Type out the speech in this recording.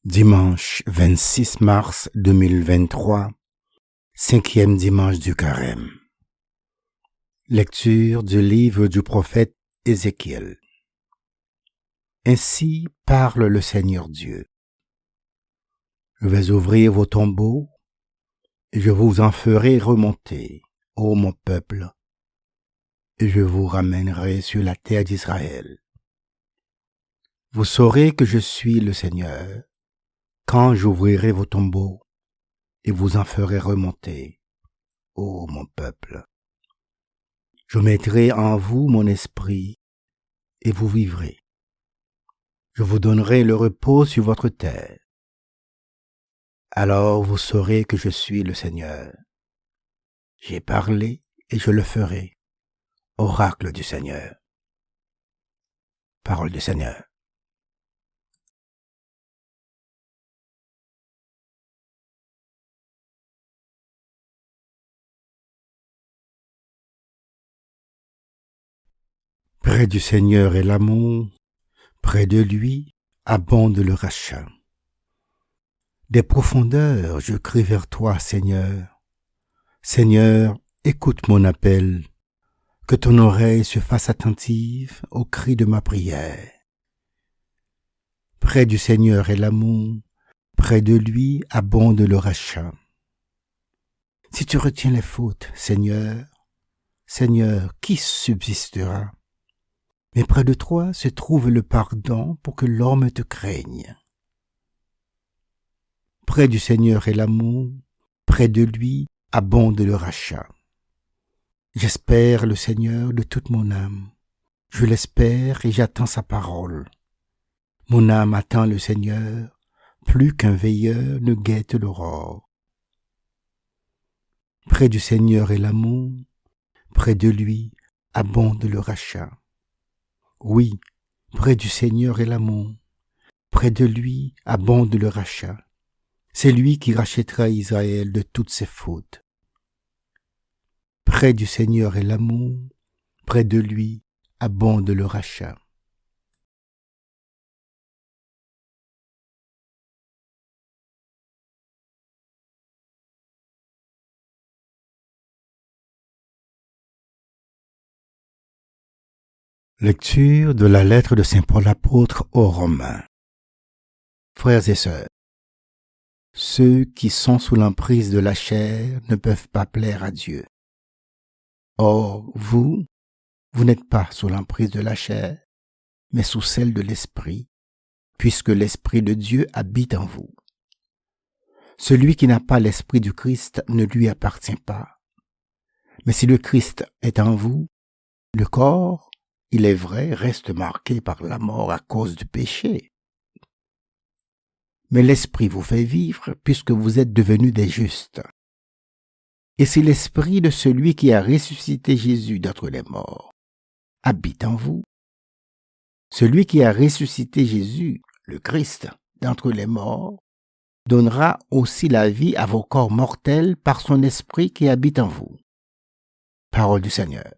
Dimanche 26 mars 2023, cinquième dimanche du Carême. Lecture du livre du prophète Ézéchiel. Ainsi parle le Seigneur Dieu. Je vais ouvrir vos tombeaux et je vous en ferai remonter, ô mon peuple, et je vous ramènerai sur la terre d'Israël. Vous saurez que je suis le Seigneur, quand j'ouvrirai vos tombeaux et vous en ferai remonter, ô mon peuple. Je mettrai en vous mon esprit et vous vivrez. Je vous donnerai le repos sur votre terre. Alors vous saurez que je suis le Seigneur. J'ai parlé et je le ferai. Oracle du Seigneur. Parole du Seigneur. Près du Seigneur est l'amour, près de lui abonde le rachat. Des profondeurs je crie vers toi, Seigneur. Seigneur, écoute mon appel, que ton oreille se fasse attentive au cri de ma prière. Près du Seigneur est l'amour, près de lui abonde le rachat. Si tu retiens les fautes, Seigneur, qui subsistera? Mais près de toi se trouve le pardon pour que l'homme te craigne. Près du Seigneur est l'amour, près de lui abonde le rachat. J'espère le Seigneur de toute mon âme. Je l'espère et j'attends sa parole. Mon âme attend le Seigneur, plus qu'un veilleur ne guette l'aurore. Près du Seigneur est l'amour, près de lui abonde le rachat. Oui, près du Seigneur est l'amour, près de lui abonde le rachat. C'est lui qui rachètera Israël de toutes ses fautes. Près du Seigneur est l'amour, près de lui abonde le rachat. Lecture de la lettre de saint Paul apôtre aux Romains. Frères et sœurs, ceux qui sont sous l'emprise de la chair ne peuvent pas plaire à Dieu. Or, vous n'êtes pas sous l'emprise de la chair, mais sous celle de l'esprit, puisque l'esprit de Dieu habite en vous. Celui qui n'a pas l'esprit du Christ ne lui appartient pas. Mais si le Christ est en vous, le corps, il est vrai, reste marqué par la mort à cause du péché. Mais l'esprit vous fait vivre puisque vous êtes devenus des justes. Et si l'esprit de celui qui a ressuscité Jésus d'entre les morts habite en vous, celui qui a ressuscité Jésus, le Christ, d'entre les morts, donnera aussi la vie à vos corps mortels par son esprit qui habite en vous. Parole du Seigneur.